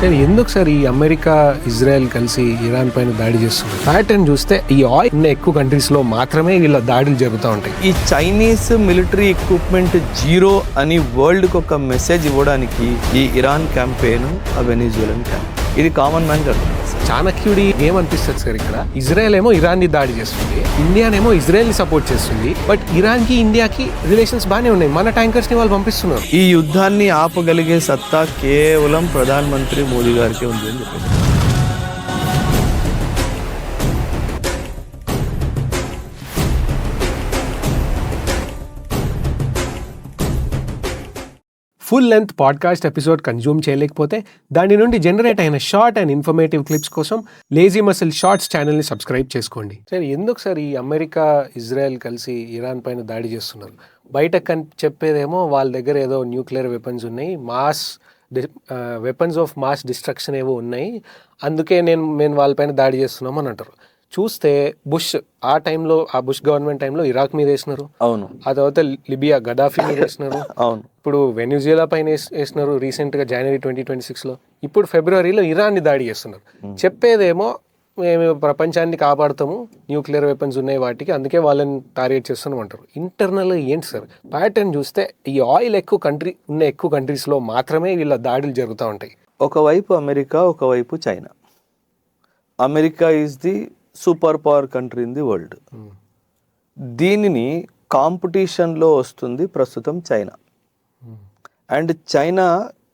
Sir ఎందుకు sir ఈ America Israel కలిసి ఇరాన్ పైన దాడి చేస్తుంది? ప్యాటర్న్ చూస్తే ఈ ఆయిల్ ఉన్న ఎక్కువ కంట్రీస్ లో మాత్రమే వీళ్ళ దాడులు జరుగుతూ ఉంటాయి. ఈ చైనీస్ మిలిటరీ ఎక్విప్మెంట్ జీరో అని వరల్డ్ కి ఒక మెసేజ్ ఇవ్వడానికి ఈ ఇరాన్ క్యాంపెయిన్, ఆ వెనిజువెలన్ క్యాంపెయిన్, ఇది కామన్ మ్యాన్ జరుగుతుంది. చాణక్యుడి ఏమనిపిస్తుంది సార్, ఇక్కడ ఇజ్రాయెల్ ఏమో ఇరాన్ ని దాడి చేస్తుంది, ఇండియానేమో ఇజ్రాయెల్ ని సపోర్ట్ చేస్తుంది. బట్ ఇరాన్ కి ఇండియాకి రిలేషన్స్ బాగానే ఉన్నాయి, మన ట్యాంకర్స్ ని వాళ్ళు పంపిస్తున్నారు. ఈ యుద్ధాన్ని ఆపగలిగే సత్తా కేవలం ప్రధానమంత్రి మోదీ గారికి ఉంది అని చెప్పేసి. Full length podcast episode consume చేయలేకపోతే దాని నుండి జనరేట్ అయిన షార్ట్ అండ్ ఇన్ఫర్మేటివ్ క్లిప్స్ కోసం లేజీ మసిల్ షార్ట్స్ ఛానల్ని సబ్స్క్రైబ్ చేసుకోండి. సార్ ఎందుకు సార్ ఈ అమెరికా ఇజ్రాయెల్ కలిసి ఇరాన్ పైన దాడి చేస్తున్నారు? బయట చెప్పేదేమో వాళ్ళ దగ్గర ఏదో న్యూక్లియర్ వెపన్స్ ఉన్నాయి, వెపన్స్ ఆఫ్ మాస్ డిస్ట్రక్షన్ ఏవో ఉన్నాయి, అందుకే మేము వాళ్ళపైన దాడి చేస్తున్నాం అని అంటారు. చూస్తే బుష్ ఆ టైంలో, ఆ బుష్ గవర్నమెంట్ టైంలో ఇరాక్ మీద వేసినారు, అవును. ఆ తర్వాత లిబియా గదాఫీ మీద వేసినారు, అవును. ఇప్పుడు వెనిజులా పైన వేసినారు రీసెంట్గా జనవరి 2026లో. ఇప్పుడు ఫిబ్రవరిలో ఇరాన్ని దాడి చేస్తున్నారు. చెప్పేదేమో మేము ప్రపంచాన్ని కాపాడుతాము, న్యూక్లియర్ వెపన్స్ ఉన్నాయి వాటికి, అందుకే వాళ్ళని టార్గెట్ చేస్తున్నాం అంటారు. ఇంటర్నల్గా ఏంటి సార్ ప్యాటర్న్ చూస్తే ఈ ఆయిల్ ఎక్కువ కంట్రీస్లో మాత్రమే వీళ్ళ దాడులు జరుగుతూ ఉంటాయి. ఒకవైపు అమెరికా, ఒకవైపు China. America is the super power country in the world. దీనిని కాంపిటీషన్లో వస్తుంది ప్రస్తుతం China. And China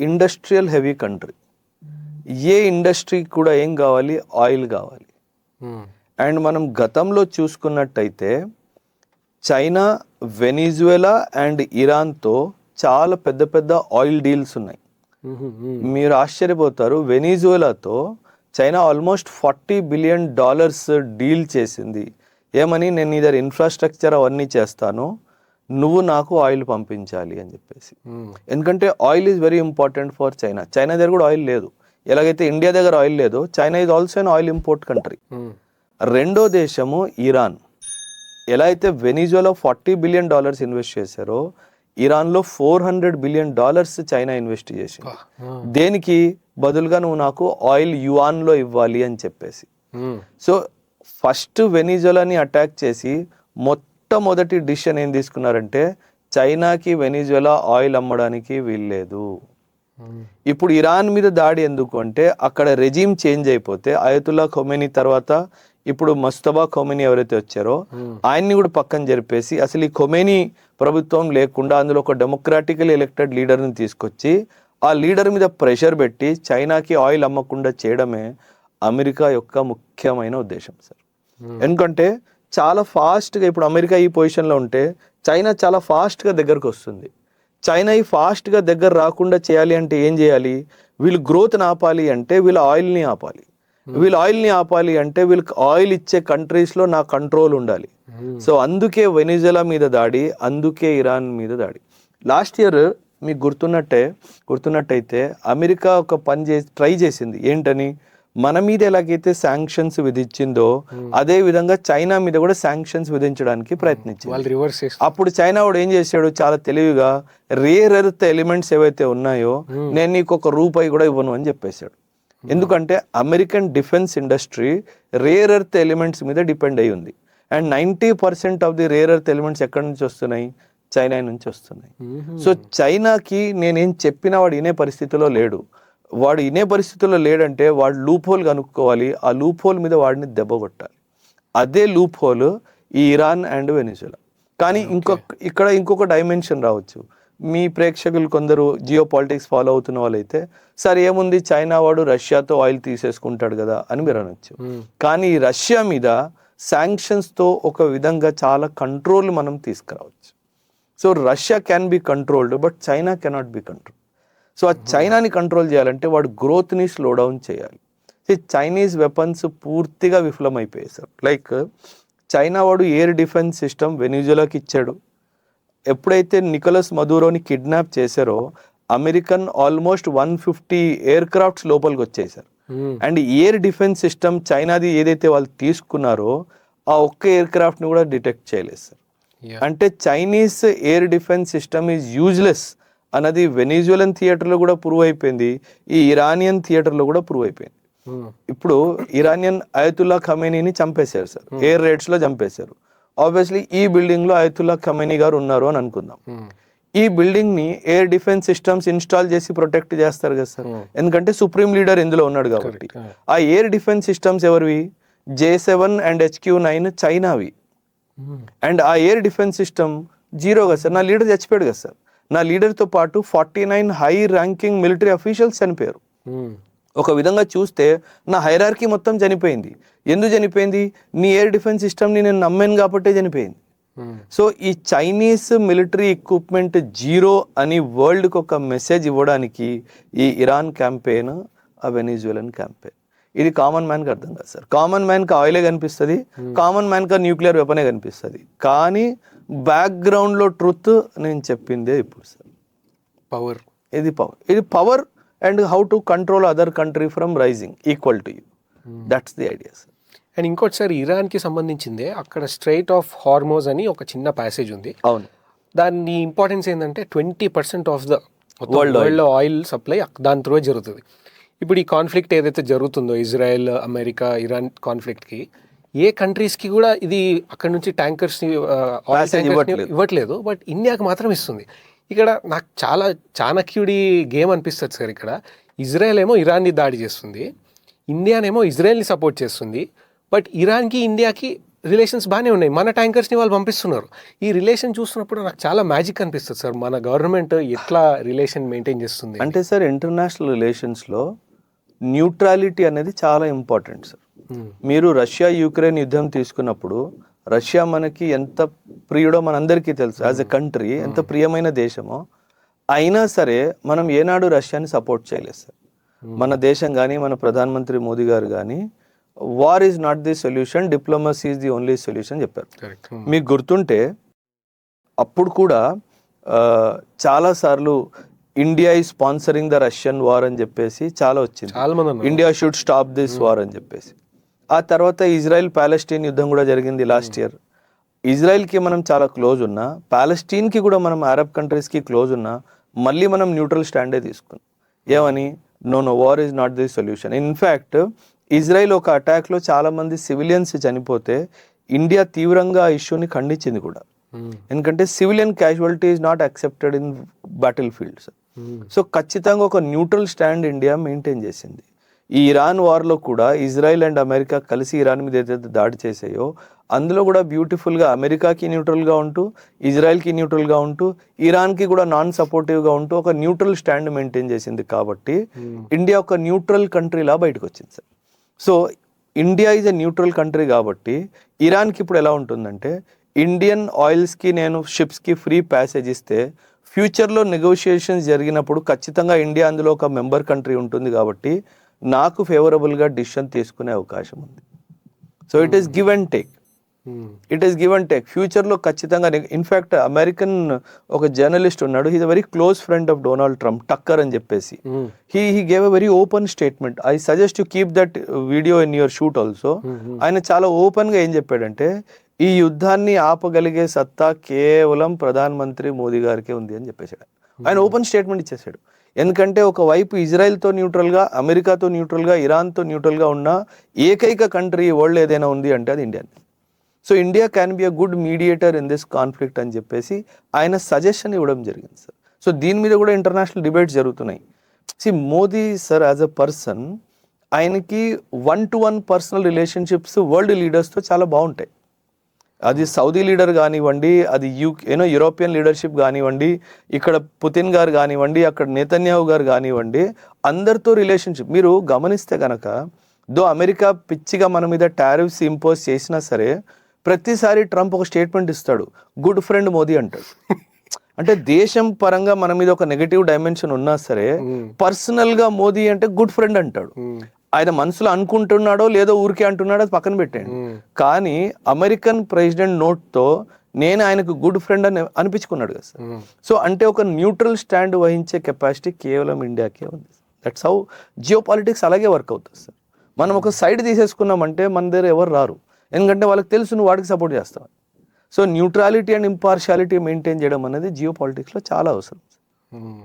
industrial heavy country. A industry కూడా ఏం కావాలి? ఆయిల్ కావాలి. అండ్ మనం గతంలో చూసుకున్నట్టయితే చైనా వెనిజువెలా అండ్ ఇరాన్తో చాలా పెద్ద పెద్ద ఆయిల్ డీల్స్ ఉన్నాయి. మీరు ఆశ్చర్యపోతారు, వెనిజువెలాతో చైనా ఆల్మోస్ట్ $40 బిలియన్ డీల్ చేసింది. ఏమని? నేను ఇద్దరు ఇన్ఫ్రాస్ట్రక్చర్ అవన్నీ చేస్తాను, నువ్వు నాకు ఆయిల్ పంపించాలి అని చెప్పేసి. ఎందుకంటే oil is very important for China. China దగ్గర కూడా ఆయిల్ లేదు. ఎలాగైతే ఇండియా దగ్గర ఆయిల్ లేదు, China is also an oil import country. రెండో దేశము ఇరాన్. ఎలా అయితే వెనిజువలా $40 బిలియన్ ఇన్వెస్ట్ చేశారో, ఇరాన్లో $400 బిలియన్ చైనా ఇన్వెస్ట్ చేసింది. దేనికి బదులుగా నువ్వు నాకు ఆయిల్ యువాన్లో ఇవ్వాలి అని చెప్పేసి. సో ఫస్ట్ వెనిజువలాని అటాక్ చేసి మొట్టమొదటి డిసిషన్ ఏం తీసుకున్నారంటే, చైనాకి వెనిజువలా ఆయిల్ అమ్మడానికి వీల్లేదు. ఇప్పుడు ఇరాన్ మీద దాడి ఎందుకు అంటే, అక్కడ రెజీమ్ చేంజ్ అయిపోతే అయతుల్లా ఖొమైనీ తర్వాత ఇప్పుడు ముస్తఫా ఖొమైనీ ఎవరైతే వచ్చారో ఆయన్ని కూడా పక్కన జరిపేసి, అసలు ఈ ఖొమైనీ ప్రభుత్వం లేకుండా అందులో ఒక డెమోక్రాటికల్ ఎలక్టెడ్ లీడర్ని తీసుకొచ్చి ఆ లీడర్ మీద ప్రెషర్ పెట్టి చైనాకి ఆయిల్ అమ్మకుండా చేయడమే అమెరికా యొక్క ముఖ్యమైన ఉద్దేశం సార్. ఎందుకంటే చాలా ఫాస్ట్గా ఇప్పుడు అమెరికా ఈ పొజిషన్లో ఉంటే చైనా చాలా ఫాస్ట్గా దగ్గరకు వస్తుంది. చైనా ఈ ఫాస్ట్గా దగ్గర రాకుండా చేయాలి అంటే ఏం చేయాలి? వీళ్ళు గ్రోత్ని ఆపాలి అంటే వీళ్ళ ఆయిల్ని ఆపాలి. వీళ్ళు ఆయిల్ని ఆపాలి అంటే వీళ్ళకి ఆయిల్ ఇచ్చే కంట్రీస్లో నా కంట్రోల్ ఉండాలి. సో అందుకే వెనిజువలా మీద దాడి, అందుకే ఇరాన్ మీద దాడి. లాస్ట్ ఇయర్ మీకు గుర్తున్నట్టయితే అమెరికా ఒక పని ట్రై చేసింది. ఏంటని? మన మీద ఎలాగైతే శాంక్షన్స్ విధించిందో అదే విధంగా చైనా మీద కూడా శాంక్షన్స్ విధించడానికి ప్రయత్నించింది. అప్పుడు చైనా వాడు ఏం చేశాడు? చాలా తెలివిగా రేర్ ఎర్త్ ఎలిమెంట్స్ ఏవైతే ఉన్నాయో నేను నీకు $1 కూడా ఇవ్వను అని చెప్పేశాడు. ఎందుకంటే American defence industry rare earth elements మీద డిపెండ్ అయి ఉంది. And 90% of the rare earth elements ఎక్కడి నుంచి వస్తున్నాయి? చైనా నుంచి వస్తున్నాయి. సో చైనాకి నేనేం చెప్పినా వాడు వినే పరిస్థితిలో లేడు. వాడు వినే పరిస్థితుల్లో లేడంటే వాడు లూప్ హోల్ కనుక్కోవాలి, ఆ లూప్ హోల్ మీద వాడిని దెబ్బ కొట్టాలి. అదే లూప్ హోల్ ఈ ఇరాన్ అండ్ వెనిజువలా. కానీ ఇక్కడ ఇంకొక డైమెన్షన్ రావచ్చు. మీ ప్రేక్షకులు కొందరు జియో పాలిటిక్స్ ఫాలో అవుతున్న వాళ్ళైతే, సరే ఏముంది చైనా వాడు రష్యాతో ఆయిల్ తీసేసుకుంటాడు కదా అని మీరు అనొచ్చు. కానీ రష్యా మీద శాంక్షన్స్తో ఒక విధంగా చాలా కంట్రోల్ మనం తీసుకురావచ్చు. So Russia can be controlled, but China cannot be control. So ఆ చైనాని కంట్రోల్ చేయాలంటే వాడు గ్రోత్ని స్లో డౌన్ చేయాలి. చైనీస్ వెపన్స్ పూర్తిగా విఫలమైపోయాయి సార్. లైక్ చైనా వాడు ఎయిర్ డిఫెన్స్ సిస్టమ్ వెనిజువలాకి ఇచ్చాడు. ఎప్పుడైతే నికోలస్ మదూరోని కిడ్నాప్ చేశారో అమెరికన్ ఆల్మోస్ట్ 150 ఎయిర్ క్రాఫ్ట్స్ లోపలికి వచ్చాయి సార్. అండ్ ఎయిర్ డిఫెన్స్ సిస్టమ్ చైనాది ఏదైతే వాళ్ళు తీసుకున్నారో ఆ ఒక్క ఎయిర్ క్రాఫ్ట్ని కూడా డిటెక్ట్ చేయలేదు సార్. అంటే Chinese air defence system is useless అన్నది వెనిజువలన్ థియేటర్లో కూడా ప్రూవ్ అయిపోయింది, ఈ ఇరానియన్ థియేటర్లో కూడా ప్రూవ్ అయిపోయింది. ఇప్పుడు ఇరానియన్ అయతుల్లా ఖమేనీని చంపేశారు సార్, ఎయిర్ రైడ్స్లో చంపేశారు. ఆబ్వియస్లీ ఈ బిల్డింగ్లో అయతుల్లా ఖమేనీ గారు ఉన్నారు అని అనుకుందాం. ఈ బిల్డింగ్ ని ఎయిర్ డిఫెన్స్ సిస్టమ్స్ ఇన్స్టాల్ చేసి ప్రొటెక్ట్ చేస్తారు కదా సార్, ఎందుకంటే సుప్రీం లీడర్ ఇందులో ఉన్నాడు కాబట్టి. ఆ ఎయిర్ డిఫెన్స్ సిస్టమ్స్ ఎవరివి? J7 and HQ9 చైనావి. అండ్ ఆ ఎయిర్ డిఫెన్స్ సిస్టమ్ జీరో కదా సార్, నా లీడర్ చచ్చిపోయాడు కదా సార్. నా లీడర్తో పాటు 49 హై ర్యాంకింగ్ మిలిటరీ అఫీషియల్స్ చనిపోయారు. ఒక విధంగా చూస్తే నా హైరార్కీ మొత్తం చనిపోయింది. ఎందుకు చనిపోయింది? నీ ఎయిర్ డిఫెన్స్ సిస్టమ్ని నేను నమ్మాను కాబట్టే చనిపోయింది. సో ఈ చైనీస్ మిలిటరీ ఎక్విప్మెంట్ జీరో అని వరల్డ్కి ఒక మెసేజ్ ఇవ్వడానికి ఈ ఇరాన్ క్యాంపెయిన్, ఆ వెనిజువలన్ క్యాంపెయిన్, ఇది కామన్ మ్యాన్కి అర్థం కాదు సార్. కామన్ మ్యాన్కి ఆయిలే కనిపిస్తుంది, కామన్ మ్యాన్కి న్యూక్లియర్ వెపనే కనిపిస్తుంది. కానీ బ్యాక్గ్రౌండ్లో ట్రూత్ నేను చెప్పిందే ఇప్పుడు సార్. పవర్, ఇది power and how to control other country from rising equal to you. That's the idea sir. And ఇంకోటి సార్, ఇరాన్కి సంబంధించిందే అక్కడ స్ట్రైట్ ఆఫ్ హార్మోజ్ అని ఒక చిన్న ప్యాసేజ్ ఉంది. అవును. దాని ఇంపార్టెన్స్ ఏంటంటే 20% of the world oil supply దాని త్రూ జరుగుతుంది. ఇప్పుడు ఈ కాన్ఫ్లిక్ట్ ఏదైతే జరుగుతుందో ఇజ్రాయెల్, అమెరికా, ఇరాన్ కాన్ఫ్లిక్ట్కి ఏ కంట్రీస్కి కూడా ఇది అక్కడ నుంచి ట్యాంకర్స్ని ఇవ్వట్లేదు, బట్ ఇండియాకి మాత్రం ఇస్తుంది. ఇక్కడ నాకు చాలా చాణక్యుడి గేమ్ అనిపిస్తుంది సార్. ఇక్కడ ఇజ్రాయెల్ ఏమో ఇరాన్ని దాడి చేస్తుంది, ఇండియానేమో ఇజ్రాయెల్ని సపోర్ట్ చేస్తుంది. బట్ ఇరాన్కి ఇండియాకి రిలేషన్స్ బాగానే ఉన్నాయి, మన ట్యాంకర్స్ని వాళ్ళు పంపిస్తున్నారు. ఈ రిలేషన్ చూస్తున్నప్పుడు నాకు చాలా మ్యాజిక్ అనిపిస్తుంది సార్. మన గవర్నమెంట్ ఎట్లా రిలేషన్ మెయింటైన్ చేస్తుంది అంటే సార్, ఇంటర్నేషనల్ రిలేషన్స్లో న్యూట్రాలిటీ అనేది చాలా ఇంపార్టెంట్ సార్. మీరు రష్యా యుక్రెయిన్ యుద్ధం తీసుకున్నప్పుడు రష్యా మనకి ఎంత ప్రియుడో మనందరికీ తెలుసు. యాజ్ ఎ కంట్రీ ఎంత ప్రియమైన దేశమో, అయినా సరే మనం ఏనాడు రష్యాని సపోర్ట్ చేయలేదు సార్. మన దేశం కానీ మన ప్రధానమంత్రి మోదీ గారు కానీ war is not the solution, diplomacy is the only solution చెప్పారు. మీకు గుర్తుంటే అప్పుడు కూడా చాలాసార్లు India is sponsoring the Russian war అని చెప్పేసి చాలా వచ్చింది. India should stop this war అని చెప్పేసి. ఆ తర్వాత ఇజ్రాయెల్ ప్యాలెస్టీన్ యుద్ధం కూడా జరిగింది లాస్ట్ ఇయర్. ఇజ్రాయెల్కి మనం చాలా క్లోజ్ ఉన్నా, ప్యాలెస్టీన్కి కూడా మనం అరబ్ కంట్రీస్కి క్లోజ్ ఉన్నా, మళ్ళీ మనం న్యూట్రల్ స్టాండే తీసుకున్నాం. ఏమని? No war is not the solution. In fact Israel ఒక అటాక్లో చాలామంది సివిలియన్స్ చనిపోతే ఇండియా తీవ్రంగా ఆ ఇష్యూని ఖండించింది కూడా. ఎందుకంటే civilian casualty is not accepted in battle fields. So ఖచ్చితంగా ఒక న్యూట్రల్ స్టాండ్ ఇండియా మెయింటైన్ చేసింది. ఈ ఇరాన్ వార్లో కూడా ఇజ్రాయెల్ అండ్ అమెరికా కలిసి ఇరాన్ మీద ఏదైతే దాడి చేసాయో అందులో కూడా బ్యూటిఫుల్గా అమెరికాకి న్యూట్రల్గా ఉంటూ, ఇజ్రాయెల్కి న్యూట్రల్గా ఉంటూ, ఇరాన్కి కూడా నాన్ సపోర్టివ్గా ఉంటూ ఒక న్యూట్రల్ స్టాండ్ మెయింటైన్ చేసింది. కాబట్టి ఇండియా ఒక న్యూట్రల్ కంట్రీలా బయటకు వచ్చింది sir. So India is a neutral country కాబట్టి ఇరాన్కి ఇప్పుడు ఎలా ఉంటుందంటే, ఇండియన్ ఆయిల్స్కి నేను షిప్స్కి ఫ్రీ ప్యాసేజ్ ఇస్తే ఫ్యూచర్లో నెగోషియేషన్స్ జరిగినప్పుడు ఖచ్చితంగా ఇండియా అందులో ఒక మెంబర్ కంట్రీ ఉంటుంది కాబట్టి నాకు ఫేవరబుల్గా డిసిషన్ తీసుకునే అవకాశం ఉంది. So it is give and take. ఫ్యూచర్లో ఖచ్చితంగా. ఇన్ఫ్యాక్ట్ అమెరికన్ ఒక జర్నలిస్ట్ ఉన్నాడు, హీ's a very close friend of Donald Trump, టక్కర్ అని చెప్పేసి. he gave a very open statement. I suggest you keep that video in your shoot also. ఆయన చాలా ఓపెన్గా ఏం చెప్పాడంటే, ఈ యుద్ధాన్ని ఆపగలిగే సత్తా కేవలం ప్రధానమంత్రి మోదీ గారికే ఉంది అని చెప్పేశాడు. ఆయన ఓపెన్ స్టేట్మెంట్ ఇచ్చేసాడు. ఎందుకంటే ఒకవైపు ఇజ్రాయెల్తో న్యూట్రల్గా, అమెరికాతో న్యూట్రల్గా, ఇరాన్తో న్యూట్రల్గా ఉన్న ఏకైక కంట్రీ వరల్డ్ ఏదైనా ఉంది అంటే అది India. So India can be a good mediator in this conflict అని చెప్పేసి ఆయన సజెషన్ ఇవ్వడం జరిగింది సార్. సో దీని మీద కూడా ఇంటర్నేషనల్ డిబేట్స్ జరుగుతున్నాయి. Modi sir as a person, ఆయనకి 1-to-1 పర్సనల్ రిలేషన్షిప్స్ వరల్డ్ లీడర్స్తో చాలా బాగుంటాయి. అది సౌదీ లీడర్ కానివ్వండి, అది యూరోపియన్ లీడర్షిప్ కానివ్వండి, ఇక్కడ పుతిన్ గారు కానివ్వండి, అక్కడ నేతన్యాహు గారు కానివ్వండి, అందరితో రిలేషన్షిప్ మీరు గమనిస్తే కనుక, అమెరికా పిచ్చిగా మన మీద టారిఫ్స్ ఇంపోజ్ చేసినా సరే ప్రతిసారి ట్రంప్ ఒక స్టేట్మెంట్ ఇస్తాడు, గుడ్ ఫ్రెండ్ మోదీ అంటాడు. అంటే దేశం పరంగా మన మీద ఒక నెగటివ్ డైమెన్షన్ ఉన్నా సరే పర్సనల్ గా మోదీ అంటే గుడ్ ఫ్రెండ్ అంటాడు. ఆయన మనసులో అనుకుంటున్నాడో లేదో ఊరికే అంటున్నాడో అది పక్కన పెట్టండి. కానీ అమెరికన్ ప్రెసిడెంట్ నోట్ తో నేను ఆయనకు గుడ్ ఫ్రెండ్ అని అనిపించుకున్నాడు కదా సార్. సో అంటే ఒక న్యూట్రల్ స్టాండ్ వహించే కెపాసిటీ కేవలం ఇండియాకే ఉంది. దట్స్ హౌ జియో పాలిటిక్స్ అలాగే వర్క్ అవుతుంది సార్. మనం ఒక సైడ్ తీసేసుకున్నామంటే మన దగ్గర ఎవరు రారు, ఎందుకంటే వాళ్ళకి తెలుసు నువ్వు వాడికి సపోర్ట్ చేస్తావు. So neutrality and impartiality maintain చేయడం అనేది జియో పాలిటిక్స్లో చాలా అవసరం. ఉమ్.